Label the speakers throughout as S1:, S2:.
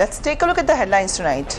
S1: Let's take a look at the headlines tonight.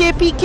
S1: KPK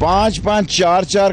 S2: 5-4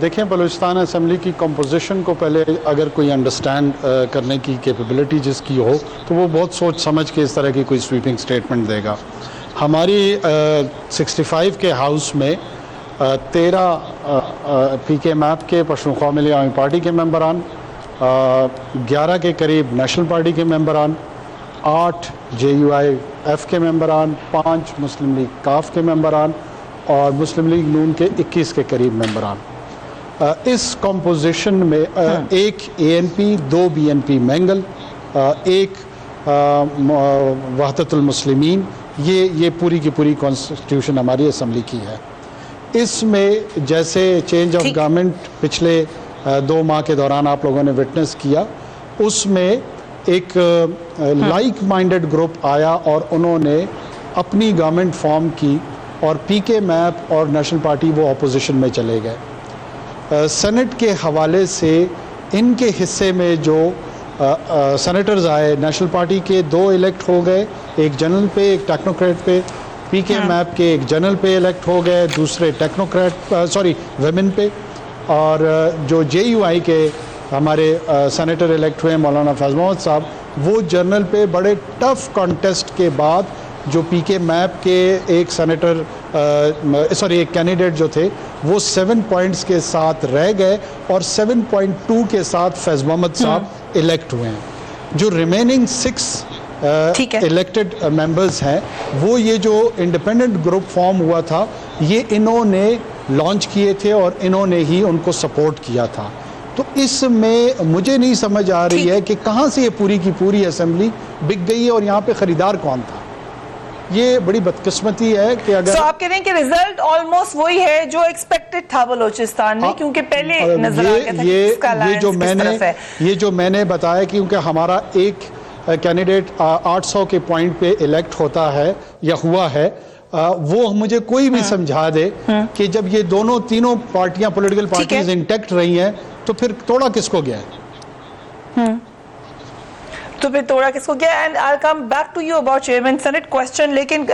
S3: دیکھیں Balochistan assembly کی composition کو پہلے اگر کوئی انڈرسٹینڈ کرنے کی کیپیبلٹی جس کی ہو تو وہ بہت سوچ سمجھ کے اس طرح کی کوئی سویپنگ سٹیٹمنٹ دے گا. ہماری 65 کے ہاؤس میں 13 پی کے میپ کے پشتونخوا ملی عوامی پارٹی کے ممبران، 11 کے قریب نیشنل پارٹی کے ممبران، 8 JUIF کے ممبران، 5 مسلم لیگ کاف کے ممبران اور مسلم لیگ نون کے 21 کے قریب ممبران. اس کمپوزیشن میں ایک ANP، 2 BNP مینگل، ایک وحدت المسلمین، یہ پوری کی پوری کانسٹیٹیوشن ہماری اسمبلی کی ہے. اس میں جیسے چینج آف گورنمنٹ پچھلے 2 ماہ کے دوران آپ لوگوں نے وٹنس کیا، اس میں ایک لائک مائنڈڈ گروپ آیا اور انہوں نے اپنی گورنمنٹ فارم کی اور پی کے میپ اور نیشنل پارٹی وہ اپوزیشن میں چلے گئے. سینٹ کے حوالے سے ان کے حصے میں جو سینیٹرز آئے، نیشنل پارٹی کے 2 الیکٹ ہو گئے، ایک جنرل پہ ایک ٹیکنوکریٹ پہ، پی کے میپ کے ایک جنرل پہ الیکٹ ہو گئے، دوسرے ویمن پہ، اور جو JUI کے ہمارے سینیٹر الیکٹ ہوئے مولانا فیض محمد صاحب، وہ جنرل پہ بڑے ٹف کانٹیسٹ کے بعد جو پی کے میپ کے ایک ایک کینڈیڈیٹ جو تھے وہ 7 پوائنٹس کے ساتھ رہ گئے اور 7.2 کے ساتھ فیض محمد صاحب الیکٹ ہوئے ہیں. جو ریمیننگ 6 الیکٹڈ ممبرز ہیں وہ یہ جو انڈیپینڈنٹ گروپ فارم ہوا تھا یہ انہوں نے لانچ کیے تھے اور انہوں نے ہی ان کو سپورٹ کیا تھا. تو اس میں مجھے نہیں سمجھ آ رہی ہے کہ کہاں سے یہ پوری کی پوری اسمبلی بک گئی ہے اور یہاں پہ خریدار کون تھا. یہ بڑی بدقسمتی ہے کہ اگر
S1: آپ کہہ رہے ہیں کہ ریزلٹ آلموسٹ وہی ہے جو ایکسپیکٹڈ تھا بلوچستان میں، کیونکہ پہلے نظر آ گیا تھا کہ اس کا الائنس کس طرف ہے.
S3: یہ جو میں نے بتایا کیونکہ ہمارا ایک کینڈیڈیٹ 800 کے پوائنٹ پہ الیکٹ ہوتا ہے یا ہوا ہے، وہ مجھے کوئی بھی سمجھا دے کہ جب یہ تینوں پارٹیاں پولیٹیکل پارٹیز انٹیکٹ رہی ہیں تو پھر توڑا کس کو گیا ہے؟
S1: تو پھر توڑا کس کو گیا. And I come back to you about chairman Senate question. لیکن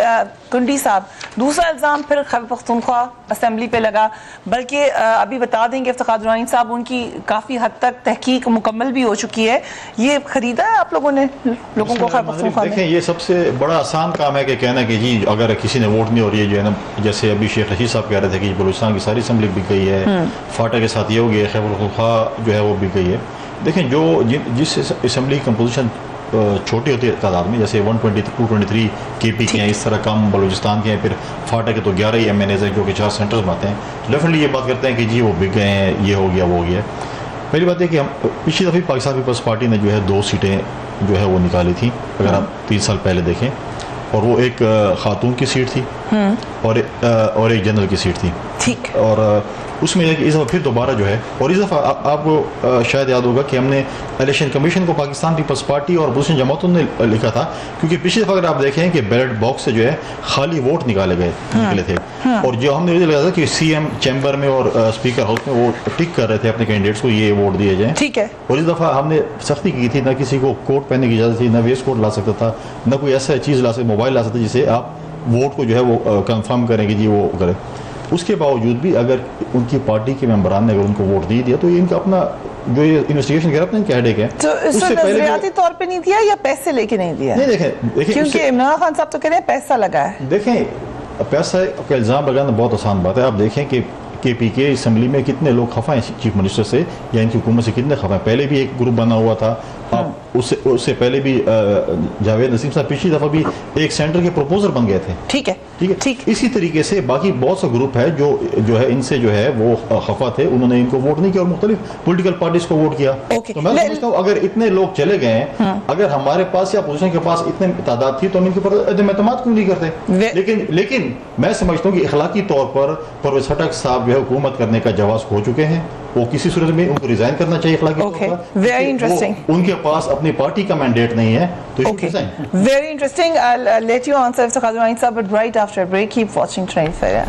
S1: کنڈی صاحب دوسرا الزام پھر خیبر پختونخوا اسمبلی پہ لگا، بلکہ ابھی بتا دیں کہ افتخار درانی صاحب ان کی کافی حد تک تحقیق مکمل بھی ہو چکی ہے. یہ خریدا ہے آپ لوگوں نے لوگوں کو خیبر پختونخوا میں؟
S4: دیکھیں یہ سب سے بڑا آسان کام ہے کہ کہنا کہ جی اگر کسی نے ووٹ نہیں، اور یہ جو ہے نا جیسے ابھی شیخ رشید صاحب کہہ رہے تھے کہ بلوچستان کی ساری اسمبلی بک گئی ہے، فاٹا کے ساتھ یہ ہو گیا، خیبر پختونخوا جو ہے وہ بک گئی ہے. دیکھیں جس اسمبلی کی کمپوزیشن چھوٹی ہوتی ہے تعداد میں، جیسے 123 KP کے ہیں، اس طرح کم بلوچستان کے ہیں، پھر فاٹا کے تو 11 ہی MNAs ہیں جو کہ 4 سینٹرز میں آتے ہیں، تو ڈیفینیٹلی یہ بات کرتے ہیں کہ جی وہ بک گئے ہیں، یہ ہو گیا وہ ہو گیا. پہلی بات ہے کہ ہم پچھلی دفعہ پاکستان پیپلز پارٹی نے جو ہے 2 سیٹیں جو ہے وہ نکالی تھیں اگر آپ 3 سال پہلے دیکھیں، اور وہ ایک خاتون کی سیٹ تھی اور ایک جنرل کی سیٹ تھی.
S1: ٹھیک.
S4: اور اس میں اس دفعہ پھر دوبارہ جو ہے، اور اس دفعہ آپ کو شاید یاد ہوگا کہ ہم نے الیکشن کمیشن کو پاکستان پیپلز پارٹی اور اپوزیشن جماعتوں نے لکھا تھا، کیونکہ پچھلی دفعہ اگر آپ دیکھیں کہ بیلٹ باکس سے جو ہے خالی ووٹ نکلے تھے، اور جو ہم نے یہ لگا تھا کہ CM چیمبر میں اور اسپیکر ہاؤس میں وہ ٹک کر رہے تھے اپنے کینڈیڈیٹس کو یہ ووٹ دیے جائیں.
S1: ٹھیک ہے.
S4: اور اس دفعہ ہم نے سختی کی تھی، نہ کسی کو کوٹ پہننے کی اجازت تھی، نہ ویسٹ کوٹ لا سکتا تھا، نہ کوئی ایسا چیز لا سکتا، موبائل لا سکتا جسے آپ ووٹ کو جو ہے وہ کنفرم کریں کہ جی وہ کرے. اس کے باوجود بھی اگر ان کی پارٹی کے ممبران نے اگر ان کو ووٹ دیا تو یہ ان کا اپنا جو یہ انویسٹیگیشن کر اپنے ہیڈیک ہے.
S1: تو اس سے نظریاتی طور پہ نہیں دیا یا پیسے لے کے نہیں دیا؟
S4: نہیں دیکھیں
S1: کیونکہ عمران خان صاحب تو کہہ رہے ہیں پیسہ لگا ہے.
S4: دیکھیں پیسہ کا الزام لگانا بہت آسان بات ہے. آپ دیکھیں کہ پی کے اسمبلی میں کتنے لوگ خفا ہیں چیف منسٹر سے یا ان کی حکومت سے کتنے خفا ہیں. پہلے بھی ایک گروپ بنا ہوا تھا، اس سے پہلے بھی جاوید نسیم صاحب پچھلی دفعہ بھی ایک سینٹر کے پروپوزر بن گئے تھے.
S1: ٹھیک ہے.
S4: اسی طریقے سے باقی بہت سے گروپ ہے جو ہے ان سے جو ہے وہ خفا تھے، انہوں نے ان کو ووٹ نہیں کیا اور مختلف پولیٹیکل پارٹیز کو ووٹ کیا. تو میں سمجھتا ہوں اگر اتنے لوگ چلے گئے ہیں، اگر ہمارے پاس یا اپوزیشن کے پاس اتنے تعداد تھی تو ہم ان کے اوپر عدم اعتماد کیوں نہیں کرتے. لیکن میں سمجھتا ہوں کہ اخلاقی طور پر پرویز خٹک صاحب جو ہے حکومت کرنے کا جواز کھو چکے ہیں. وہ کسی صورت میں ان کو ریزائن کرنا چاہیے اخلاقی طور پر.
S1: Very interesting.
S4: ان کے پاس اپنی پارٹی کا مینڈیٹ نہیں ہے تو
S1: Very interesting. I'll let you answer Iftkhar Durrani sir, but right after a break, keep watching Trend Fair.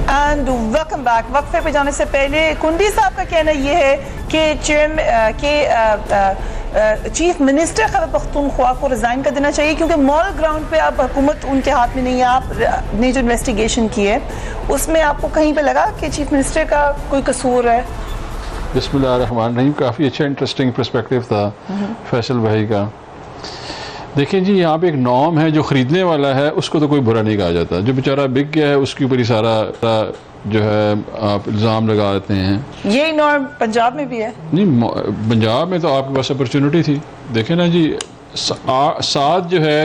S1: And welcome back. وقفے پہ جانے سے پہلے کنڈی صاحب کا کہنا یہ ہے کہ چیف منسٹر خیبر پختونخوا کو ریزائن کر دینا چاہیے کیونکہ مال گراؤنڈ پہ اب حکومت ان کے ہاتھ میں نہیں ہے. آپ نے جو انویسٹیگیشن کی ہے اس میں آپ کو کہیں پہ لگا کہ چیف منسٹر کا کوئی قصور ہے؟
S5: بسم اللہ الرحمن الرحیم. کافی اچھا انٹرسٹنگ پرسپیکٹیو تھا فیصل بھائی کا. دیکھیں جی یہاں پہ ایک نام ہے جو خریدنے والا ہے اس کو تو کوئی برا نہیں کہا جاتا. جو بیچارہ بک گیا ہے اس کے اوپر ہی سارا جو ہے آپ الزام لگا دیتے ہیں.
S1: یہی نارم پنجاب میں بھی ہے. نہیں
S5: پنجاب میں تو آپ کے پاس اپرچونٹی تھی. دیکھیں نا جی 7 جو ہے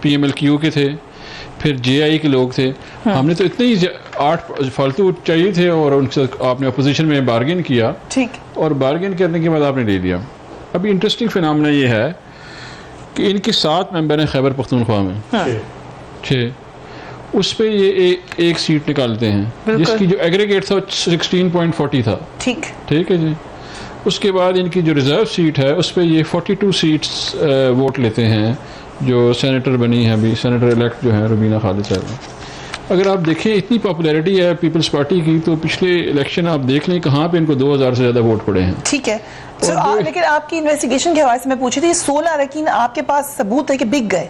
S5: پی ایم ایل کیو کے تھے, پھر جے آئی کے لوگ تھے. ہم نے تو اتنے ہی 8 فالتو چاہیے تھے اور ان سے آپ نے اپوزیشن میں بارگین کیا,
S1: ٹھیک,
S5: اور بارگین کرنے کے بعد آپ نے لے لیا. ابھی انٹرسٹنگ فینامنا یہ ہے کہ ان کے 7 ممبر ہیں خیبر پختونخوا میں, 6, اس پہ یہ ایک سیٹ نکالتے ہیں جس کی جو ایگریگیٹ تھا 16.40 تھا. ٹھیک ہے جی. اس کے بعد ان کی جو ریزرو سیٹ ہے اس پہ یہ 42 سیٹس ووٹ لیتے ہیں جو سینیٹر بنی ہیں ابھی, سینیٹر الیکٹ جو ہیں روبینہ خالد صاحب. اگر آپ دیکھیں اتنی پاپولیرٹی ہے پیپلز پارٹی کی, تو پچھلے الیکشن آپ دیکھ لیں کہاں پہ ان کو 2000 سے زیادہ ووٹ پڑے ہیں.
S1: ٹھیک ہے. لیکن آپ کی انویسٹیگیشن کے حوالے سے میں پوچھی تھی 16 اراکین آپ کے پاس ثبوت ہے کہ بک گئے.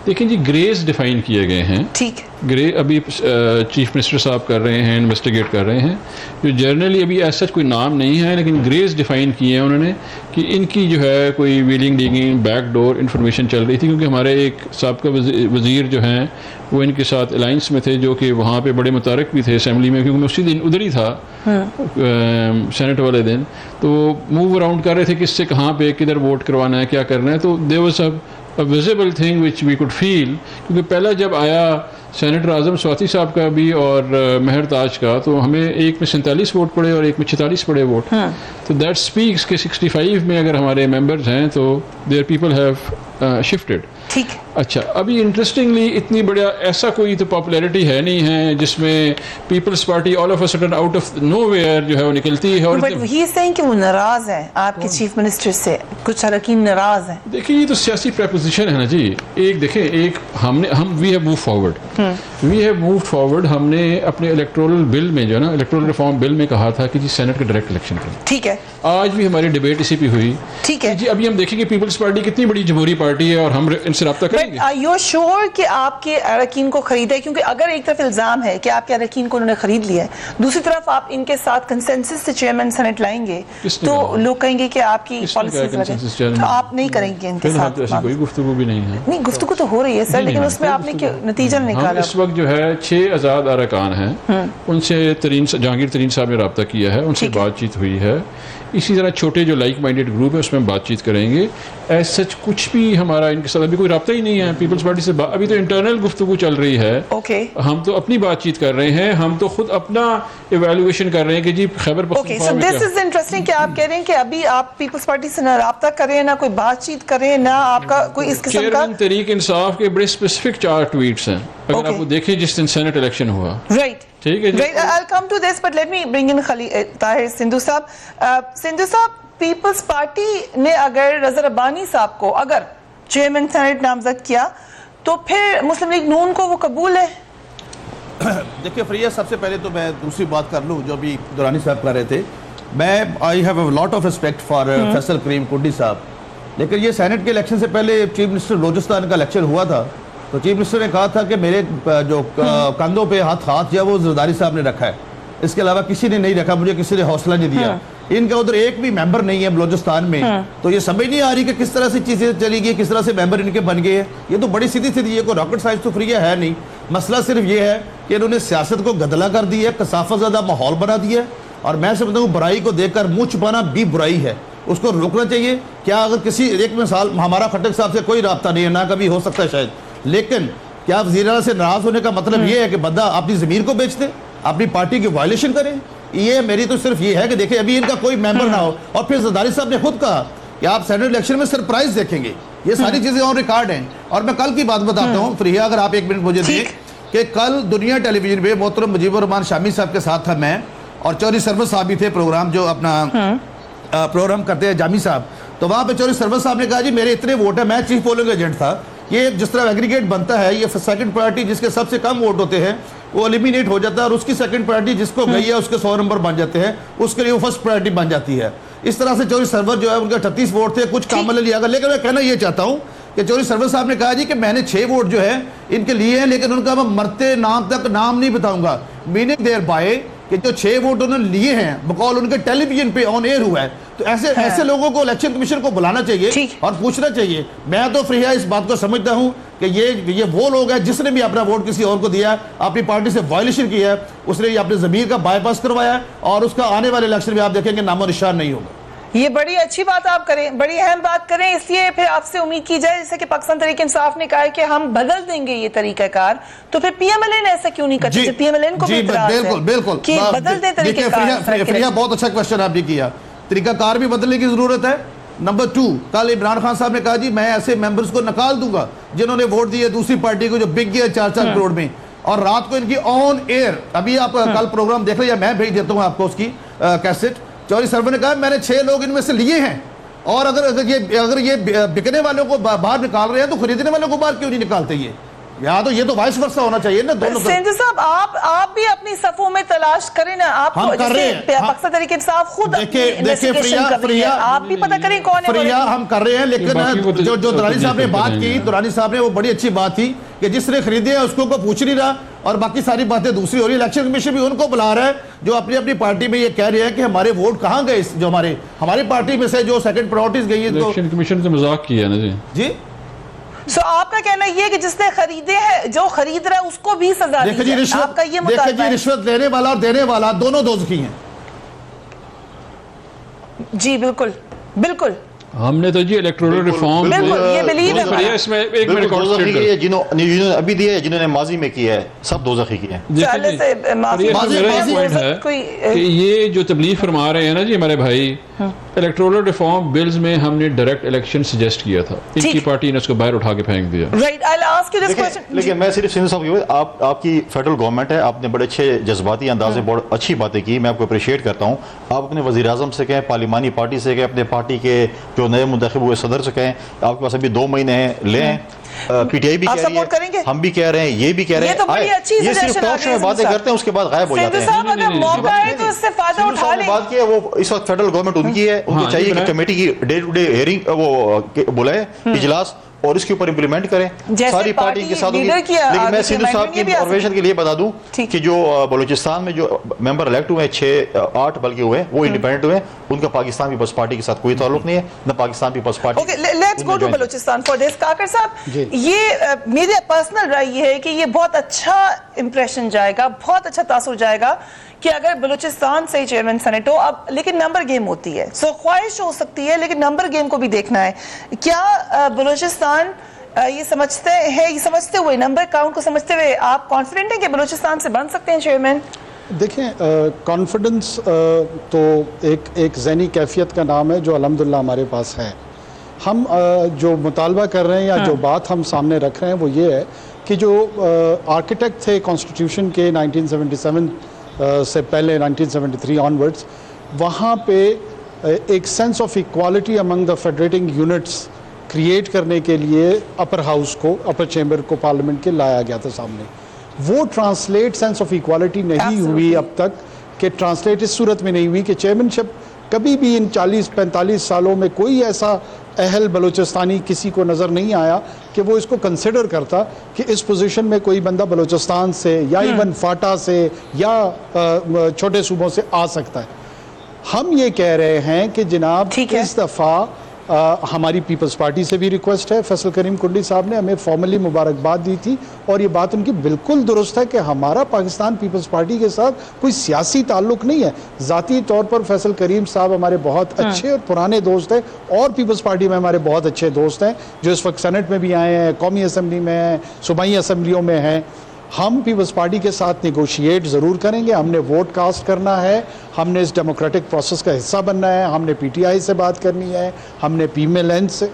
S5: دیکھیں جی گریز ڈیفائن کیے گئے ہیں.
S1: ٹھیک.
S5: گرے ابھی چیف منسٹر صاحب کر رہے ہیں, انویسٹیگیٹ کر رہے ہیں. جو جرنلی ابھی ایسا کوئی نام نہیں ہے لیکن گریز ڈیفائن کیے ہیں انہوں نے کہ ان کی جو ہے کوئی ویلنگ ڈیگنگ بیک ڈور انفارمیشن چل رہی تھی, کیونکہ ہمارے ایک سابقہ وزیر جو ہیں وہ ان کے ساتھ الائنس میں تھے جو کہ وہاں پہ بڑے متارک بھی تھے اسمبلی میں, کیونکہ میں اسی دن ادھر ہی تھا سینٹ والے دن. تو موو اراؤنڈ کر رہے تھے کہ اس سے کہاں پہ کدھر ووٹ کروانا ہے کیا کرنا ہے. تو there was a visible thing which we could feel, کیونکہ پہلا جب آیا سینیٹر اعظم سواتی صاحب کا بھی اور مہر تاج کا تو ہمیں ایک میں 47 ووٹ پڑے اور ایک میں 46 پڑے ووٹ. تو دیٹ اسپیکس کہ 65 میں اگر ہمارے ممبرز ہیں تو دیئر پیپل ہیو شفٹیڈ.
S1: ٹھیک.
S5: اچھا ابھی انٹرسٹنگلی اتنی بڑا ایسا کوئی تو پاپولیرٹی ہے نہیں ہے جس میں Peoples Party all of a sudden out of nowhere جو ہے وہ نکلتی ہے.
S1: بٹ ہی از سیئنگ کہ وہ ناراض ہیں آپ کے چیف منسٹر سے, کچھ اراکین ناراض ہیں.
S5: دیکھیں یہ تو سیاسی پریپوزیشن ہے نا جی. ایک دیکھیں ایک ہم وی ہیو موو فارورڈ. ہم نے اپنے الیکٹورل بل میں جو ہے نا الیکٹورل ریفارم بل میں کہا تھا کہ جی سینٹ کا ڈائریکٹ الیکشن کریں.
S1: ٹھیک ہے.
S5: آج بھی ہماری ڈیبیٹ اسی پہ ہوئی.
S1: ٹھیک ہے
S5: جی. ابھی ہم دیکھیں کہ پیپلز پارٹی کتنی بڑی جمہوری پارٹی ہے اور ہم ان سے رابطہ کریں گے.
S1: یو شیور کہ آپ کے اراکین کو خریدا ہے؟ کیونکہ اگر ایک طرف الزام ہے کہ آپ کے اراکین کو انہوں نے خرید لیا ہے, دوسری طرف آپ ان کے ساتھ کنسنسس سے چیئرمین سینٹ لائیں گے تو لوگ کہیں گے کہ آپ کی پالیسیز تو آپ نہیں کریں گے ان کے ساتھ.
S5: ایسی کوئی گفتگو بھی نہیں ہے.
S1: نہیں گفتگو تو ہو رہی ہے سر, لیکن اس میں آپ نے نتیجہ نکالا.
S5: اس وقت جو ہے 6 آزاد ارکان ہیں, ان سے جہانگیر ترین صاحب نے رابطہ کیا ہے, ان سے بات چیت ہوئی ہے. اسی طرح چھوٹے جو لائک مائنڈیڈ گروپ ہے اس میں ہم بات چیت کریں گے. ایز سچ کچھ بھی ہمارا ان کے ساتھ ابھی کوئی رابطہ ہی نہیں ہے پیپلز پارٹی سے. ابھی تو انٹرنل گفتگو چل رہی ہے. ہم تو اپنی بات چیت کر رہے ہیں, ہم تو خود اپنا ایویلویشن کر رہے ہیں کہ جی خیبر پختونخوا میں
S1: دس از انٹرسٹنگ کہ آپ کہہ رہے ہیں کہ ابھی آپ پیپلز پارٹی سے نہ رابطہ کریں, نہ کوئی بات چیت کریں, نہ آپ کا کوئی اس قسم کا.
S5: چیئرمین تحریک انصاف کے بڑے اسپیسیفک 4 ٹویٹس ہیں اگر آپ کو دیکھیں جس دن سینٹ الیکشن ہوا.
S1: رائٹ.
S5: ٹھیک ہے جی.
S1: I'll come to this but let me bring in Tahir Sindhu صاحب. سندھو صاحب, پیپلز پارٹی نے اگر رضا ربانی صاحب کو اگر چیئرمین سینٹ نامزد کیا تو پھر مسلم لیگ نون کو وہ قبول ہے؟
S6: دیکھیے فریہ, سب سے پہلے تو میں دوسری بات کر لوں جو بھی دورانی صاحب کر رہے تھے. میں I have a lot of respect for Faisal Karim Kundi sahib, لیکن یہ سینٹ کے الیکشن سے پہلے چیف منسٹر بلوچستان کا الیکشن ہوا تھا تو چیف منسٹر نے کہا تھا کہ میرے جو کندھوں پہ ہاتھ جو وہ زرداری صاحب نے رکھا ہے, اس کے علاوہ کسی نے نہیں رکھا, مجھے کسی نے حوصلہ نہیں دیا. ان کا ادھر ایک بھی ممبر نہیں ہے بلوچستان میں, تو یہ سمجھ نہیں آ رہی کہ کس طرح سے چیزیں چلی گئی, کس طرح سے ممبر ان کے بن گئے ہیں. یہ تو بڑی سیدھی سیدھی, یہ کوئی راکٹ سائنس تو فری ہے نہیں. مسئلہ صرف یہ ہے کہ انہوں نے سیاست کو گدلا کر دی ہے, کثافت زدہ ماحول بنا دیا ہے, اور میں سمجھتا ہوں برائی کو دیکھ کر منہ چھپانا بھی برائی ہے, اس کو روکنا چاہیے. کیا اگر کسی ایک مثال, ہمارا خٹک صاحب سے کوئی رابطہ نہیں ہے, نہ کبھی ہو سکتا ہے شاید, لیکن کیا وزیر اعلیٰ سے ناراض ہونے کا مطلب یہ ہے کہ بندہ اپنی ضمیر کو بیچ دے, اپنی پارٹی کی وائلیشن کرے؟ یہ میری تو صرف یہ ہے کہ دیکھیں ابھی ان کا کوئی ممبر نہ ہو. اور پھر زرداری صاحب نے خود کہا کہ آپ سینٹ الیکشن میں سرپرائز دیکھیں گے. یہ ساری چیزیں آن ریکارڈ ہیں. اور میں کل کی بات بتاتا ہوں فریہ, اگر آپ 1 منٹ مجھے دیں, کہ کل دنیا ٹیلی ویژن پہ محترم مجیب الرحمان شامی صاحب کے ساتھ تھا میں, اور چوہدری سرور صاحب بھی تھے, پروگرام جو اپنا پروگرام کرتے ہیں جامی صاحب. تو وہاں پہ چوہدری سرور صاحب نے کہا جی میرے اتنے ووٹ ہیں, میں چیف پولنگ ایجنٹ تھا, یہ جس طرح ایگریگیٹ بنتا ہے, یہ سیکنڈ پارٹی جس کے سب سے کم ووٹ ہوتے ہیں وہ eliminate ہو جاتا ہے اور اس کی سیکنڈ پرائرٹی جس کو گئی ہے اس کے 100 نمبر بن جاتے ہیں, اس کے لیے وہ فرسٹ پرائرٹی بن جاتی ہے. اس طرح سے چودھری سرور جو ہے ان کے 38 ووٹ تھے, کچھ کامل لیا گا. لیکن میں کہنا یہ چاہتا ہوں کہ چودھری سرور صاحب نے کہا جی کہ میں نے 6 ووٹ جو ہے ان کے لیے ہیں, لیکن ان کا میں مرتے نام تک نام نہیں بتاؤں گا. میننگ دیر بائی کہ جو 6 ووٹ انہوں نے لیے ہیں بقول ان کے ٹیلی ویژن پہ آن ایئر ہوا ہے, تو ایسے لوگوں کو الیکشن کمیشن کو بلانا چاہیے اور پوچھنا چاہیے. میں تو فریہ اس بات کو سمجھتا ہوں کہ یہ وہ لوگ ہیں جس نے بھی اپنا ووٹ کسی اور کو دیا ہے, اپنی پارٹی سے وائلیشن کیا ہے, اس نے یہ اپنے ضمیر کا بائی پاس کروایا ہے, اور اس کا آنے والے الیکشن میں آپ دیکھیں گے نام و نشان نہیں ہوگا.
S1: یہ بڑی اچھی بات آپ کریں, بڑی اہم بات کریں, اس لیے پھر آپ سے امید کی جائے جیسے کہ پاکستان تحریک انصاف نے کہا ہے کہ ہم بدل دیں گے یہ طریقہ کار, تو پھر پی ایم ایل این ایسا کیوں نہیں کرتے؟ پی ایم ایل این کو بھی اعتراض ہے
S6: بالکل
S1: کہ بدل دیں طریقہ کار.
S6: فریہ بہت اچھا کوشچن آپ نے کیا, طریقہ کار بھی بدلنے کی ضرورت ہے. نمبر 2, کل عمران خان صاحب نے کہا جی میں ایسے ممبرز کو نکال دوں گا جنہوں نے ووٹ دیے دوسری پارٹی کو جو بک گیا 4 کروڑ میں, اور رات کو ان کی آن ایئر, ابھی آپ کل پروگرام دیکھ لیں یا میں بھیج دیتا ہوں آپ کو اس کی کیسٹ. چودھری سرور نے کہا میں نے 6 لوگ ان میں سے لیے ہیں, اور اگر یہ بکنے والوں کو باہر نکال رہے ہیں تو خریدنے والوں کو باہر کیوں نہیں نکالتے؟ یہ تو وائس ورسا ہونا چاہیے نا دونوں.
S1: سینٹر صاحب آپ بھی اپنی صفوں میں تلاش کریں نا, آپ پاکستان تحریک انصاف خود انویسٹیگیشن کر رہی ہے, آپ بھی پتہ کریں کون ہے.
S6: فریہ ہم کر رہے ہیں, لیکن جو درانی صاحب نے بات کی, درانی صاحب نے وہ بڑی اچھی بات تھی کہ جس نے خریدے ہیں اس کو پوچھ نہیں رہا, اور باقی ساری باتیں دوسری ہو رہی ہے. الیکشن کمیشن بھی ان کو بلا رہا ہے جو اپنی اپنی پارٹی میں یہ کہہ رہے ہیں کہ ہمارے ووٹ کہاں گئے, جو ہماری پارٹی میں سے جو سیکنڈ پرائرٹیز گئی ہیں.
S5: الیکشن کمیشن سے مذاق کیا نا جی.
S1: سو آپ کا کہنا یہ کہ جس نے خریدے ہیں, جو خرید رہا ہے اس کو بھی سزا دی جائے, آپ کا یہ مطالبہ ہے؟
S6: دیکھیں جی, رشوت لینے والا اور دینے والا دونوں دوزخی ہیں.
S1: جی بالکل بالکل.
S5: ہم نے تو جی الیکٹورل ریفارم
S1: یہ بلیو ہے
S5: اس میں ایک منٹ
S4: جنہوں نے ابھی دیا ہے, جنہوں نے ماضی میں کیا ہے, سب دوزخی کیے ہیں.
S5: میرا پوائنٹ ہے کہ یہ جو تبلیغ فرما رہے ہیں نا جی ہمارے بھائی, الیکٹورل ریفارم بلز میں ہم نے ڈائریکٹ الیکشن سجیسٹ کیا تھا, ان کی پارٹی نے اس کو باہر اٹھا کے پھینک دیا.
S4: لیکن میں صرف سندھ صاحب کی آپ کی فیڈرل گورنمنٹ ہے, آپ نے بڑے اچھے جذباتی انداز میں بہت اچھی باتیں کی, میں آپ کو اپریشیٹ کرتا ہوں. آپ اپنے وزیر اعظم سے کہیں, پارلیمانی پارٹی سے کہیں, اپنے پارٹی کے جو نئے منتخب ہوئے صدر سے کہیں, آپ کے پاس ابھی 2 مہینے ہیں, لیں. پی ٹی آئی بھی کہہ رہی ہے, ہم بھی کہہ رہے ہیں, یہ بھی کہہ رہے ہیں. یہ صرف ٹاک شو میں باتیں کرتے ہیں, اس کے بعد غائب ہو جاتے ہیں. بات کی ہے وہ اس وقت فیڈرل گورنمنٹ ان کی ہے, ان کو چاہیے کہ کمیٹی کی ڈے ٹو ڈے ہیئرنگ وہ بلائے اجلاس, اور اس کے اوپر امپلیمنٹ کریں ساری پارٹی کے ساتھ. لیکن میں سندھو صاحب کی انفارمیشن کے لیے بتا دوں کہ جو بلوچستان میں جو ممبر الیکٹ ہوئے ہیں 6-8 بلکہ ہوئے, وہ انڈیپینڈنٹ ہوئے, ان کا پاکستان پیپلز پارٹی کے ساتھ کوئی تعلق نہیں ہے, نہ Pakistan Peoples Party.
S1: Let's go to Balochistan for this. Kakar صاحب, یہ میری پرسنل رائے یہ ہے کہ یہ بہت اچھا امپریشن جائے گا, بہت اچھا تاثر جائے گا کہ اگر بلوچستان سے چیئرمین سینٹ ہو. اب لیکن نمبر گیم ہوتی ہے, سو خواہش ہو سکتی ہے لیکن نمبر گیم کو بھی دیکھنا ہے. کیا بلوچستان یہ سمجھتے ہوئے, نمبر کاؤنٹ کو سمجھتے ہوئے, آپ کانفیڈنٹ ہیں کہ بلوچستان سے بن سکتے ہیں چیئرمین؟
S3: دیکھیں, کانفیڈنس تو ایک ذہنی کیفیت کا نام ہے جو الحمدللہ ہمارے پاس ہے. ہم جو مطالبہ کر رہے ہیں یا جو بات ہم سامنے رکھ رہے ہیں وہ یہ ہے کہ جو آرکیٹیکٹ تھے کانسٹیٹیوشن کے 1977 سے پہلے 1973 آنورڈز, وہاں پہ ایک sense of equality Umang the federating units create کرنے کے لیے اپر ہاؤس کو, اپر چیمبر کو پارلیمنٹ کے لایا گیا تھا سامنے. وہ ٹرانسلیٹ سینس آف ایکوالٹی نہیں ہوئی اب تک, کہ ٹرانسلیٹ اس صورت میں نہیں ہوئی کہ چیئرمنشپ کبھی بھی ان 40-45 سالوں میں کوئی ایسا اہل بلوچستانی کسی کو نظر نہیں آیا کہ وہ اس کو کنسیڈر کرتا کہ اس پوزیشن میں کوئی بندہ بلوچستان سے یا ایون فاٹا سے یا چھوٹے صوبوں سے آ سکتا ہے. ہم یہ کہہ رہے ہیں کہ جناب اس دفعہ ہماری پیپلز پارٹی سے بھی ریکویسٹ ہے, فیصل کریم کنڈی صاحب نے ہمیں فارملی مبارکباد دی تھی, اور یہ بات ان کی بالکل درست ہے کہ ہمارا پاکستان پیپلز پارٹی کے ساتھ کوئی سیاسی تعلق نہیں ہے. ذاتی طور پر فیصل کریم صاحب ہمارے بہت اچھے اور پرانے دوست ہیں, اور پیپلز پارٹی میں ہمارے بہت اچھے دوست ہیں جو اس وقت سینٹ میں بھی آئے ہیں, قومی اسمبلی میں ہیں, صوبائی اسمبلیوں میں ہیں. ہم پیپلز پارٹی کے ساتھ نیگوشیٹ ضرور کریں گے, ہم نے ووٹ کاسٹ کرنا ہے, ہم نے اس ڈیموکریٹک پروسیس کا حصہ بننا ہے, ہم نے پی ٹی آئی سے بات کرنی ہے, ہم نے پی ایم ایل این سے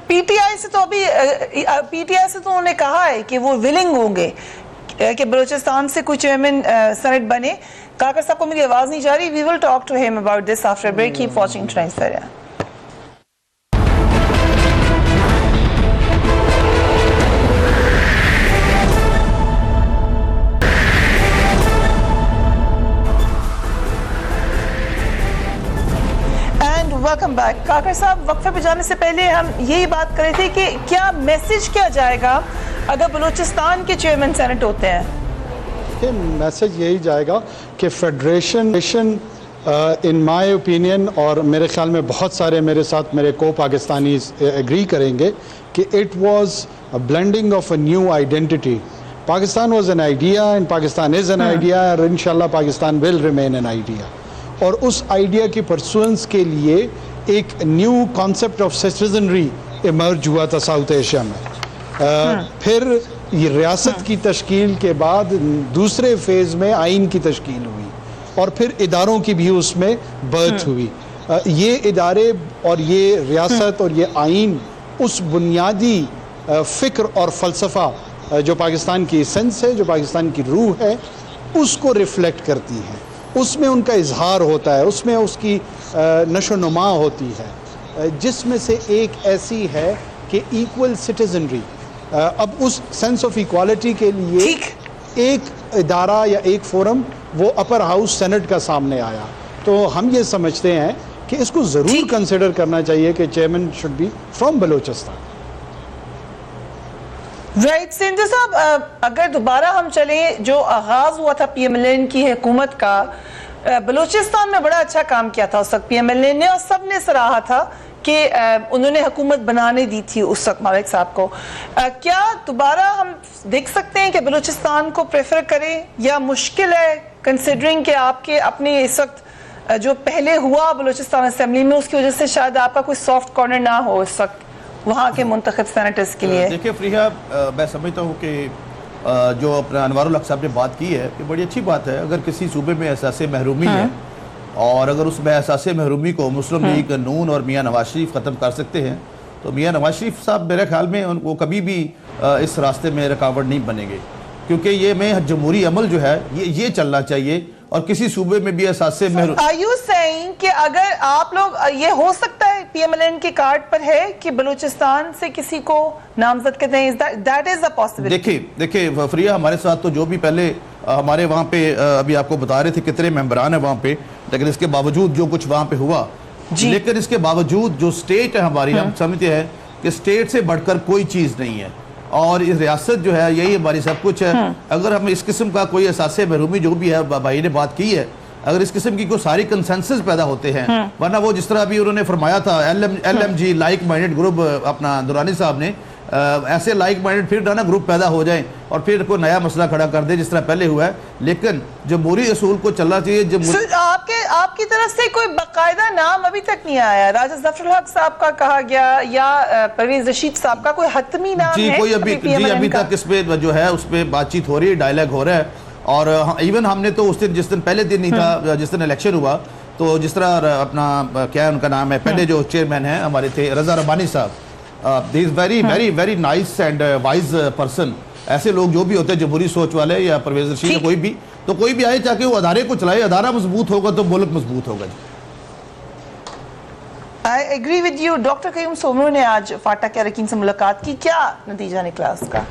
S1: پی ٹی آئی سے تو ابھی پی ٹی آئی سے تو انہوں نے کہا ہے کہ وہ ولنگ ہوں گے کہ بلوچستان سے کوئی چیئرمین سینٹ بنے. کاکر صاحب کو میری آواز نہیں جا رہی. We will talk to him about this after break. Keep watching ٹرائنس. Welcome back. کاکر صاحب, وقفے پہ جانے سے پہلے ہم یہی بات کر رہے تھے کہ کیا میسج کیا جائے گا اگر بلوچستان کے چیئرمین سینٹ ہوتے ہیں؟
S3: میسج یہی جائے گا کہ فیڈریشن ان مائی اوپینین, اور میرے خیال میں بہت سارے میرے ساتھ میرے کو پاکستانیز ایگری کریں گے کہ it was a blending of a new identity. Pakistan was an idea and Pakistan is an idea, اور انشاءاللہ Pakistan will remain an idea. اور اس آئیڈیا کی پرسوئنس کے لیے ایک نیو کانسیپٹ آف سٹیزنری ایمرج ہوا تھا ساؤتھ ایشیا میں. پھر یہ ریاست کی تشکیل کے بعد دوسرے فیز میں آئین کی تشکیل ہوئی, اور پھر اداروں کی بھی اس میں برتھ ہوئی. یہ ادارے اور یہ ریاست اور یہ آئین اس بنیادی فکر اور فلسفہ جو پاکستان کی ایسنس ہے, جو پاکستان کی روح ہے, اس کو ریفلیکٹ کرتی ہیں. اس میں ان کا اظہار ہوتا ہے, اس میں اس کی نشو و نما ہوتی ہے, جس میں سے ایک ایسی ہے کہ ایکول سٹیزنری. اب اس سینس آف ایکوالٹی کے لیے ایک ادارہ یا ایک فورم وہ اپر ہاؤس سینٹ کا سامنے آیا. تو ہم یہ سمجھتے ہیں کہ اس کو ضرور کنسیڈر کرنا چاہیے کہ chairman should be from Balochistan.
S1: Right. Sindhu صاحب, اگر دوبارہ ہم چلیں, جو آغاز ہوا تھا پی ایم ایل این کی حکومت کا, بلوچستان میں بڑا اچھا کام کیا تھا اس وقت پی ایم ایل این نے, اور سب نے سراہا تھا کہ انہوں نے حکومت بنانے دی تھی اس وقت مالک صاحب کو. کیا دوبارہ ہم دیکھ سکتے ہیں کہ بلوچستان کو پریفر کریں, یا مشکل ہے کنسیڈرنگ کہ آپ کے اپنے اس وقت جو پہلے ہوا بلوچستان اسمبلی میں, اس کی وجہ سے شاید آپ کا کوئی سافٹ کارنر نہ ہو اس وقت وہاں کے منتخب سینیٹرز کے لیے؟
S6: دیکھیں فریحہ, میں سمجھتا ہوں کہ جو اپنا انوار الحق صاحب نے بات کی ہے, یہ بڑی اچھی بات ہے. اگر کسی صوبے میں احساس محرومی ہے, اور اگر اس میں احساس محرومی کو مسلم لیگ نون اور میاں نواز شریف ختم کر سکتے ہیں, تو میاں نواز شریف صاحب میرے خیال میں وہ کبھی بھی اس راستے میں رکاوٹ نہیں بنیں گے, کیونکہ یہ میں جمہوری عمل جو ہے یہ چلنا چاہیے. اور کسی صوبے میں بھی احساس
S1: Are you saying کہ اگر آپ لوگ, یہ ہو سکتا ہے پی ایم ایل این کے کارڈ پر ہے کہ بلوچستان سے کسی کو نامزد کرتے ہیں, that is a possibility.
S6: دیکھیں فریحہ, ہمارے ساتھ تو جو بھی پہلے ہمارے وہاں پہ ابھی آپ کو بتا رہے تھے کتنے ممبران ہیں وہاں پہ, لیکن اس کے باوجود جو کچھ وہاں پہ ہوا, لیکن اس کے باوجود جو سٹیٹ ہے ہماری, ہم سمجھتے ہیں کہ سٹیٹ سے بڑھ کر کوئی چیز نہیں ہے, اور اس ریاست جو ہے یہی ہماری سب کچھ ہے. اگر ہم اس قسم کا کوئی احساس محرومی جو بھی ہے بھائی نے بات کی ہے, اگر اس قسم کی کوئی ساری کنسنسس پیدا ہوتے ہیں, ورنہ وہ جس طرح ابھی انہوں نے فرمایا تھا L M G like minded group, اپنا درانی صاحب نے, ایسے لائک مائنڈڈ پھر نا گروپ پیدا ہو جائیں اور پھر کوئی نیا مسئلہ کھڑا کر دے جس طرح پہلے ہوا ہے. لیکن جمہوری اصول کو چلنا چاہیے.
S1: آپ کی طرف سے کوئی باقاعدہ نام ابھی تک نہیں آیا. راجہ ظفر الحق صاحب کا کہا گیا یا پرویز رشید صاحب کا, کوئی حتمی نام ہے؟
S6: کوئی ابھی تک اس پہ جو ہے اس پہ بات چیت ہو رہی ہے, ڈائیلاگ ہو رہا ہے. اور ایون ہم نے تو اس دن, جس دن پہلے دن نہیں تھا, جس دن الیکشن ہوا, تو جس طرح اپنا کیا ان کا نام ہے, پہلے جو چیئرمین ہیں ہمارے تھے رضا ربانی صاحب, he is very very very nice and wise person. ایسے لوگ جو بھی ہوتے ہیں جمہوری سوچ والے, یا پرویز رشید یا کوئی بھی, تو کوئی بھی آئے چاہے وہ ادارے کو چلائے, ادارہ مضبوط ہوگا تو ملک مضبوط ہوگا.
S1: I agree with you. Doctor Qayyum Soomro نے آج فاٹا کے اراکین سے ملاقات کی, کیا نتیجہ نکلا اس کا؟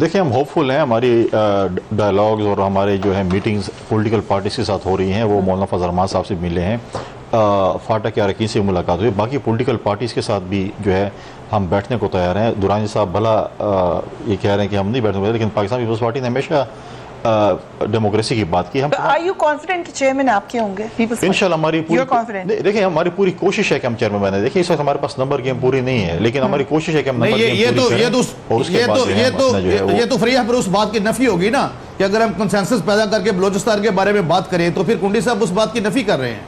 S4: دیکھیں ہم ہوپ فل ہیں. ہماری ڈائلاگز اور ہمارے جو ہے میٹنگز پولیٹیکل پارٹیز کے ساتھ ہو رہی ہیں, وہ مولانا فضل رحمان صاحب سے ملے ہیں, فاٹا کے اراکین سے ملاقات ہوئی, باقی پولیٹیکل پارٹیز کے ساتھ بھی جو ہے ہم بیٹھنے کو تیار ہیں. درانی صاحب بھلا یہ کہہ رہے ہیں کہ ہم نہیں بیٹھنے کو, لیکن پاکستان پیپلز پارٹی نے ہمیشہ ڈیموکریسی کی بات کی. ہم
S1: Are you confident کہ چیئرمین آپ کے ہوں گے؟
S4: انشاءاللہ ہماری پوری, دیکھیں ہماری پوری کوشش ہے کہ ہم چیئرمین بنے. دیکھیں اس وقت ہمارے پاس نمبر گیم پوری نہیں ہے, لیکن ہماری کوشش ہے کہ ہم نمبر گیم پوری کریں.
S6: یہ تو فریحہ پر اس بات کی نفی ہوگی نا, کہ اگر ہم کنسنسس پیدا کر کے بلوچستان کے بارے میں بات کریں تو پھر کنڈی صاحب اس بات کی نفی کر رہے ہیں.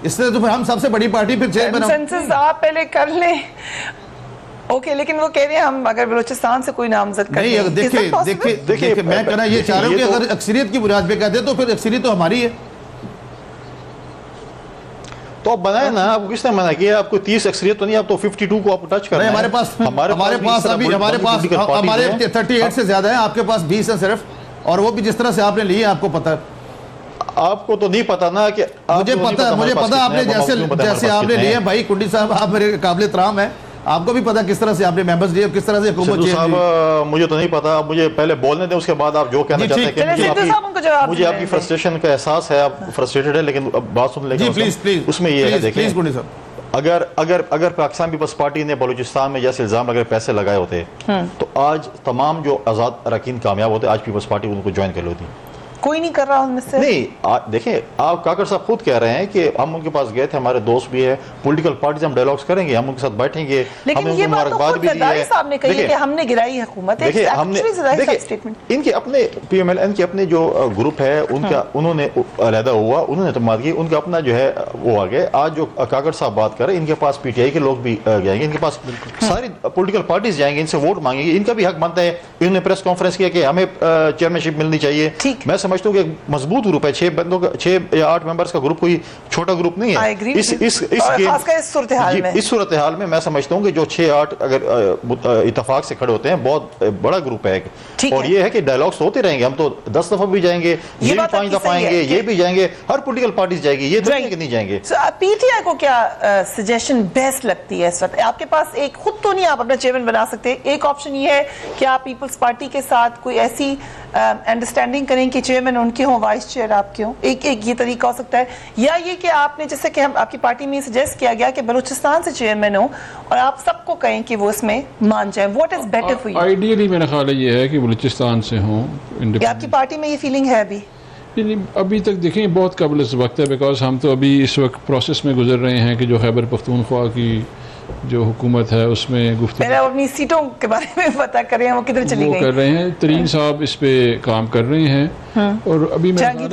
S6: اس طرح تو پھر ہم سب سے بڑی پارٹی پھر چیئرمین
S1: کنسنسس آپ پہلے کر لیں. اوکے, لیکن وہ کہہ رہے ہیں ہم اگر بلوچستان سے کوئی نامزد کریں.
S6: نہیں, دیکھیں میں کہنا یہ چاہ رہا ہوں کہ اگر اکثریت کی بنیاد پہ کہتے ہیں تو پھر اکثریت تو ہماری ہے.
S4: تو آپ بنائیں نا, آپ کس نے منع کیا؟ آپ کو 30 اکثریت تو نہیں, آپ تو 52 کو آپ ٹچ کر رہے ہیں.
S6: ہمارے پاس 38 سے زیادہ ہیں, آپ کے پاس 20 ہیں صرف, اور وہ بھی جس طرح سے آپ نے لیے آپ کو پتہ ہے.
S4: آپ کو تو نہیں پتا نا کہ
S6: مجھے پتا آپ نے جیسے آپ نے لیے ہیں. بھائی کنڈی صاحب آپ میرے قابل احترام ہیں, آپ کو بھی پتا کس طرح سے آپ نے ممبرز لیے کس طرح سے حکومت
S4: سدھو صاحب مجھے تو نہیں پتا, مجھے پہلے بولنے دیں, اس کے بعد آپ جو کہنا چاہتے ہیں کہ مجھے آپ کی فرسٹریشن کا احساس ہے, آپ فرسٹریٹڈ ہے, لیکن اب بات سن لیں. اس میں یہ ہے دیکھیں, اگر پاکستان پیپلز پارٹی نے بلوچستان میں جیسے الزام اگر پیسے لگائے ہوتے تو آج تمام جو آزاد اراکین کامیاب ہوتے, آج پیپلز پارٹی ان کو جوائن کر لیتی.
S1: کوئی نہیں کر رہا ان میں سے.
S4: نہیں دیکھیں, آپ کاکڑ صاحب خود کہہ رہے ہیں کہ ہم ان کے پاس گئے تھے, ہمارے دوست بھی ہے, پولیٹیکل پارٹیز ہم ڈائلاگس کریں گے, ہم ان کے ساتھ بیٹھیں گے,
S1: لیکن یہ بات تو خود زرداری صاحب نے کہی ہے کہ ہم نے گرائی حکومت.
S4: ان کے اپنے پی ایم ایل این کے اپنے جو گروپ ہے ان کا, انہوں نے علیحدہ ہوا, انہوں نے اعتماد کی, ان کا اپنا جو ہے وہ آگے. آج جو کاکڑ صاحب بات کر رہے ہیں, ان کے پاس پی ٹی آئی کے لوگ بھی جائیں گے, ان کے پاس ساری پولیٹیکل پارٹیز جائیں گے, ان سے ووٹ مانگیں گے, ان کا بھی حق بنتا ہے. انہوں نے پریس کانفرنس کیا کہ ہمیں چیئرمین شپ ملنی چاہیے. میں سمجھتا ہوں کہ مضبوط گروپ ہے, 6 یا 8 ممبرز کا گروپ کوئی چھوٹا گروپ نہیں ہے. اس صورتحال میں میں سمجھتا ہوں کہ جو 6-8 اگر اتفاق سے کھڑے ہوتے ہیں, بہت بڑا گروپ ہے. اور یہ ہے کہ ڈائلاگس ہوتے رہیں گے, ہم تو 10 دفعہ بھی جائیں گے, یہ بھی 5 دفعہ آئیں گے, یہ بھی جائیں گے, ہر پولیٹیکل پارٹیز جائے گی, یہ تو نہیں کہ نہیں جائیں گے.
S1: پی ٹی آئی کو کیا سجیشن بیسٹ لگتی ہے اس وقت؟ آپ کے پاس ایک خود تو نہیں آپ اپنا چیئرمین بنا سکتے, ایک آپشن یہ ہے کہ آپ پیپلز پارٹی کے ساتھ کوئی ایسی انڈرسٹینڈنگ کریں کہ چیئرمین ان کے ہوں, وائس چیئر آپ کے ہوں, ایک یہ طریقہ ہو سکتا ہے. یا یہ کہ آپ نے جیسے کہ آپ کی پارٹی میں سجیسٹ کیا گیا کہ بلوچستان سے چیئرمین ہو اور آپ سب کو کہیں کہ وہ اس میں مان جائیں. What is better for you?
S5: Ideally میرا خیال یہ ہے کہ بلوچستان سے ہوں.
S1: آپ کی پارٹی میں یہ فیلنگ ہے ابھی؟
S5: ابھی تک دیکھیں بہت قبل وقت ہے, بیکاز ہم تو ابھی اس وقت پروسیس میں گزر رہے ہیں کہ جو خیبر پختونخوا کی جو حکومت ہے اس میں گفتگو,
S1: پہلے اپنی سیٹوں کے بارے میں پتا کریں وہ کدھر چلی گئی.
S5: کر رہے ہیں, ترین صاحب اس پہ کام کر رہے ہیں, اور ابھی میں
S1: جہانگیر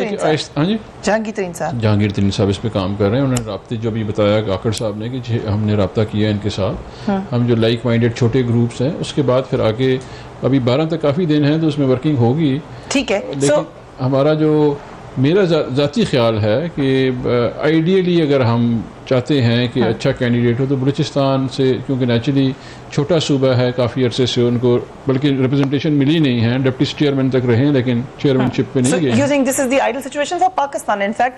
S5: ترین صاحب اس پہ کام کر رہے ہیں. انہوں نے رابطے جو ابھی بتایا کاکڑ صاحب نے کہ ہم نے رابطہ کیا ان کے ساتھ, ہم جو لائک مائنڈیڈ چھوٹے گروپس ہیں, اس کے بعد پھر آگے ابھی 12 تک کافی دن ہے تو اس میں ورکنگ ہوگی.
S1: ٹھیک ہے,
S5: لیکن ہمارا جو میرا ذاتی خیال ہے کہ آئیڈیلی اگر ہم چاہتے ہیں کہ اچھا کینڈیڈیٹ ہو تو بلوچستان سے, کیونکہ نیچرلی چھوٹا صوبہ ہے, کافی عرصے سے ان کو بلکہ ریپرزنٹیشن ملی نہیں ہے, ڈپٹی چیئرمین تک رہے لیکن چیئرمین شپ پہ نہیں گئے.
S1: You think this is the ideal situation for Pakistan? In fact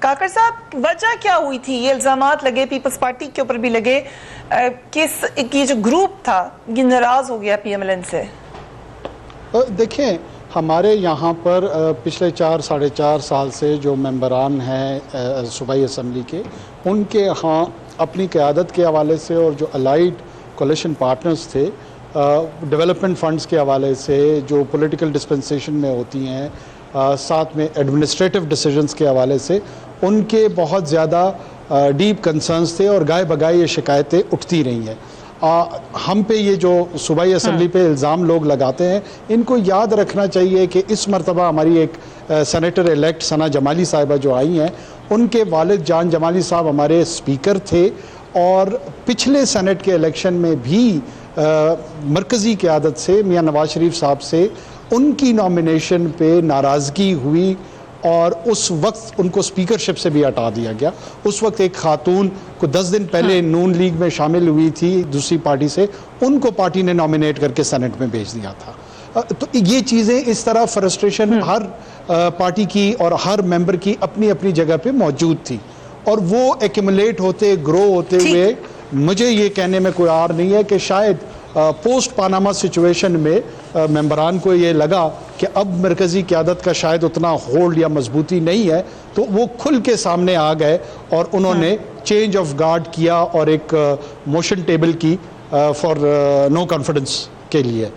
S1: Kakar صاحب, وجہ کیا ہوئی تھی یہ الزامات لگے, پیپلز پارٹی کے اوپر بھی لگے کہ یہ جو گروپ تھا یہ ناراض ہو گیا پی ایم ایل این سے؟
S3: دیکھیں, ہمارے یہاں پر پچھلے 4-4.5 سال سے جو ممبران ہیں صوبائی اسمبلی کے, ان کے ہاں اپنی قیادت کے حوالے سے اور جو الائیڈ کولیشن پارٹنرز تھے ڈیولپمنٹ فنڈز کے حوالے سے جو پولیٹیکل ڈسپنسیشن میں ہوتی ہیں, ساتھ میں ایڈمنسٹریٹو ڈیسیجنز کے حوالے سے ان کے بہت زیادہ ڈیپ کنسرنز تھے, اور گائے بگائے یہ شکایتیں اٹھتی رہی ہیں. ہم پہ یہ جو صوبائی اسمبلی پہ الزام لوگ لگاتے ہیں, ان کو یاد رکھنا چاہیے کہ اس مرتبہ ہماری ایک سینیٹر الیکٹ ثنا جمالی صاحبہ جو آئی ہیں, ان کے والد جان جمالی صاحب ہمارے اسپیکر تھے, اور پچھلے سینٹ کے الیکشن میں بھی مرکزی قیادت سے میاں نواز شریف صاحب سے ان کی نامینیشن پہ ناراضگی ہوئی, اور اس وقت ان کو اسپیکرشپ سے بھی ہٹا دیا گیا. اس وقت ایک خاتون کو 10 دن پہلے نون لیگ میں شامل ہوئی تھی دوسری پارٹی سے, ان کو پارٹی نے نامینیٹ کر کے سینٹ میں بھیج دیا تھا. تو یہ چیزیں اس طرح فرسٹریشن ہر پارٹی کی اور ہر ممبر کی اپنی اپنی جگہ پہ موجود تھی, اور وہ ایکیمولیٹ ہوتے گرو ہوتے ہوئے مجھے یہ کہنے میں کوئی عار نہیں ہے کہ شاید پوسٹ پاناما سچویشن میں ممبران کو یہ لگا کہ اب مرکزی قیادت کا شاید اتنا ہولڈ یا مضبوطی نہیں ہے, تو وہ کھل کے سامنے آ گئے اور انہوں نے چینج آف گارڈ کیا اور ایک موشن ٹیبل کی فار نو کانفیڈنس کے لیے,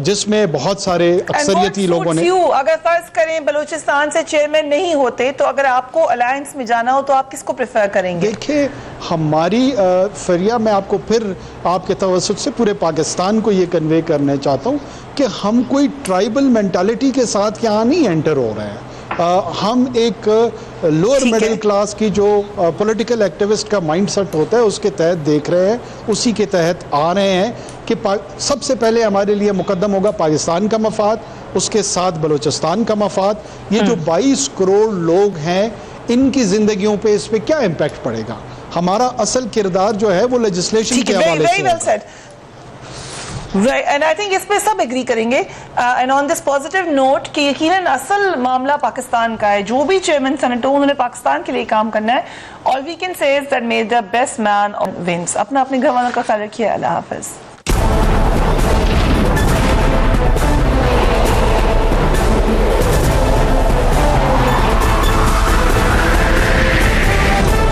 S3: جس میں بہت سارے اکثریتی لوگوں نے.
S1: اگر فرض کریں بلوچستان سے چیئرمین نہیں ہوتے تو اگر آپ کو الائنس میں جانا ہو تو آپ کس کو پریفر کریں گے؟
S3: دیکھیں, ہماری فریہ میں آپ کو پھر آپ کے توسط سے پورے پاکستان کو یہ کنوے کرنا چاہتا ہوں کہ ہم کوئی ٹرائبل مینٹالٹی کے ساتھ یہاں نہیں انٹر ہو رہے ہیں. ہم ایک لوور میڈل کلاس کی جو پولیٹیکل ایکٹیوسٹ کا مائنڈ سیٹ ہوتا ہے اس کے تحت دیکھ رہے ہیں, اسی کے تحت آ رہے ہیں کہ سب سے پہلے ہمارے لیے مقدم ہوگا پاکستان کا مفاد, اس کے ساتھ بلوچستان کا مفاد. یہ جو 22 کروڑ لوگ ہیں ان کی زندگیوں پہ اس پہ کیا امپیکٹ پڑے گا. ہمارا اصل کردار جو ہے وہ لیجسلیشن کے حوالے سے.
S1: Right, and I think اس پہ سب ایگری کریں گے, and on this positive note کہ یقیناً اصل معاملہ پاکستان کا ہے, جو بھی چیئرمین سینیٹ ہو انہوں نے پاکستان کے لیے کام کرنا ہے, All we can say is that may the best man wins. اپنا اپنے گھر والوں کا خیال رکھیے. اللہ حافظ.